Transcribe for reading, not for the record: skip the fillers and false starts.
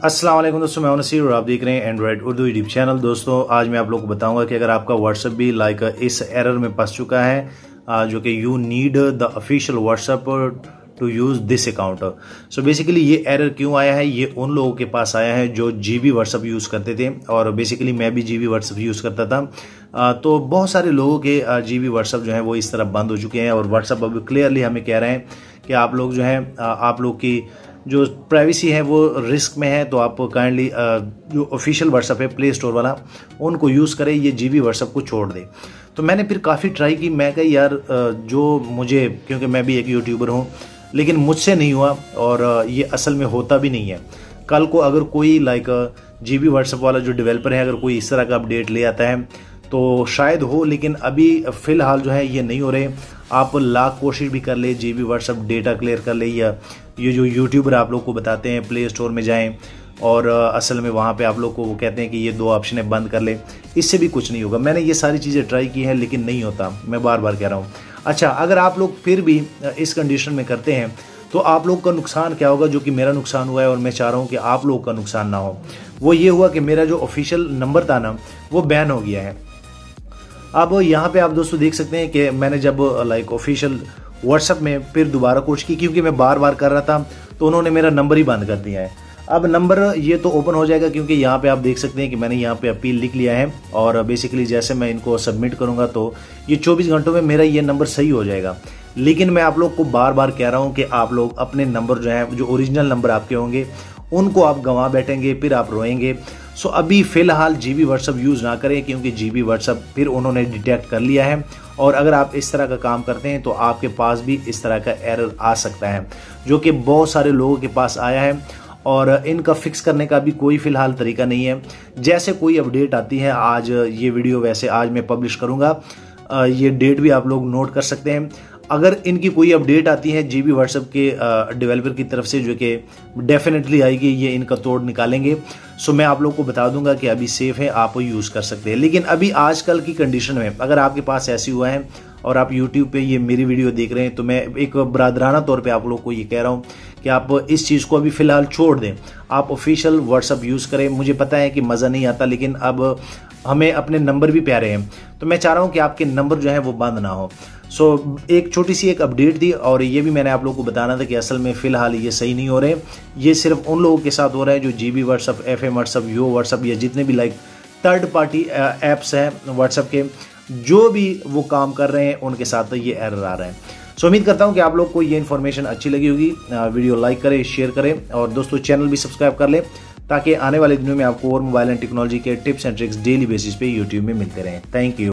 अस्सलाम वालेकुम दोस्तों, मैं हूं नसीर और आप देख रहे हैं एंड्रॉइड उर्दू यूट्यूब चैनल। दोस्तों आज मैं आप लोगों को बताऊंगा कि अगर आपका व्हाट्सएप भी इस एरर में फंस चुका है जो कि you need the official WhatsApp to use this account. So basically ये एरर क्यों आया है, ये उन लोगों के पास आया है जो जीबी व्हाट्सएप यूज़ करते थे और बेसिकली मैं भी जीबी व्हाट्सएप यूज़ करता था। तो बहुत सारे लोगों के जीबी व्हाट्सएप जो है वो इस तरह बंद हो चुके हैं और व्हाट्सएप अब क्लियरली हमें कह रहे हैं कि आप लोग जो है आप लोग की जो प्राइवेसी है वो रिस्क में है, तो आप काइंडली जो ऑफिशियल व्हाट्सएप है प्ले स्टोर वाला उनको यूज़ करें, ये जीबी व्हाट्सएप को छोड़ दें। तो मैंने फिर काफ़ी ट्राई की, मैं कहा यार जो मुझे, क्योंकि मैं भी एक यूट्यूबर हूँ, लेकिन मुझसे नहीं हुआ और ये असल में होता भी नहीं है। कल को अगर कोई जीबी व्हाट्सएप वाला जो डेवलपर है अगर कोई इस तरह का अपडेट ले आता है तो शायद हो, लेकिन अभी फ़िलहाल जो है ये नहीं हो रहे। आप लाख कोशिश भी कर ले, जीबी व्हाट्सएप डेटा क्लियर कर ले, या ये जो यूट्यूबर आप लोग को बताते हैं प्ले स्टोर में जाएं और असल में वहाँ पे आप लोग को वो कहते हैं कि ये 2 ऑप्शन बंद कर ले, इससे भी कुछ नहीं होगा। मैंने ये सारी चीज़ें ट्राई की हैं लेकिन नहीं होता, मैं बार बार कह रहा हूँ। अच्छा, अगर आप लोग फिर भी इस कंडीशन में करते हैं तो आप लोग का नुकसान क्या होगा, जो कि मेरा नुकसान हुआ है और मैं चाह रहा हूँ कि आप लोग का नुकसान ना हो। वो ये हुआ कि मेरा जो ऑफिशियल नंबर था ना वो बैन हो गया है। अब यहाँ पे आप दोस्तों देख सकते हैं कि मैंने जब ऑफिशियल व्हाट्सएप में फिर दोबारा कोशिश की, क्योंकि मैं बार बार कर रहा था, तो उन्होंने मेरा नंबर ही बंद कर दिया है। अब नंबर ये तो ओपन हो जाएगा, क्योंकि यहाँ पे आप देख सकते हैं कि मैंने यहाँ पे अपील लिख लिया है और बेसिकली जैसे मैं इनको सबमिट करूँगा तो ये 24 घंटों में मेरा ये नंबर सही हो जाएगा। लेकिन मैं आप लोग को बार बार कह रहा हूँ कि आप लोग अपने नंबर जो है, जो ओरिजिनल नंबर आपके होंगे, उनको आप गंवा बैठेंगे, फिर आप रोएंगे। सो अभी फ़िलहाल जीबी व्हाट्सएप यूज़ ना करें, क्योंकि जीबी व्हाट्सएप फिर उन्होंने डिटेक्ट कर लिया है और अगर आप इस तरह का काम करते हैं तो आपके पास भी इस तरह का एरर आ सकता है, जो कि बहुत सारे लोगों के पास आया है और इनका फिक्स करने का भी कोई फ़िलहाल तरीका नहीं है। जैसे कोई अपडेट आती है, आज ये वीडियो वैसे आज मैं पब्लिश करूँगा, ये डेट भी आप लोग नोट कर सकते हैं। अगर इनकी कोई अपडेट आती है जीबी व्हाट्सएप के डेवलपर की तरफ से, जो कि डेफिनेटली आएगी, ये इनका तोड़ निकालेंगे। सो मैं आप लोग को बता दूंगा कि अभी सेफ है, आप यूज़ कर सकते हैं। लेकिन अभी आजकल की कंडीशन में अगर आपके पास ऐसी हुआ है और आप यूट्यूब पे ये मेरी वीडियो देख रहे हैं, तो मैं एक बरादराना तौर पे आप लोग को ये कह रहा हूँ कि आप इस चीज़ को अभी फ़िलहाल छोड़ दें, आप ऑफिशियल व्हाट्सएप यूज़ करें। मुझे पता है कि मज़ा नहीं आता, लेकिन अब हमें अपने नंबर भी प्यारे हैं, तो मैं चाह रहा हूँ कि आपके नंबर जो है वो बंद ना हो। सो एक छोटी सी एक अपडेट थी और ये भी मैंने आप लोगों को बताना था कि असल में फ़िलहाल ये सही नहीं हो रहे। ये सिर्फ उन लोगों के साथ हो रहा है जो जीबी व्हाट्सएप, FM व्हाट्सएप, यो व्हाट्सएप या जितने भी थर्ड पार्टी ऐप्स हैं व्हाट्सएप के, जो भी वो काम कर रहे हैं उनके साथ ये एरर आ रहा है। सो उम्मीद करता हूँ कि आप लोग को ये इन्फॉर्मेशन अच्छी लगी होगी। वीडियो लाइक करें, शेयर करें और दोस्तों चैनल भी सब्सक्राइब कर लें, ताकि आने वाले दिनों में आपको और मोबाइल एंड टेक्नोलॉजी के tips and tricks daily basis पे यूट्यूब में मिलते रहें। Thank you.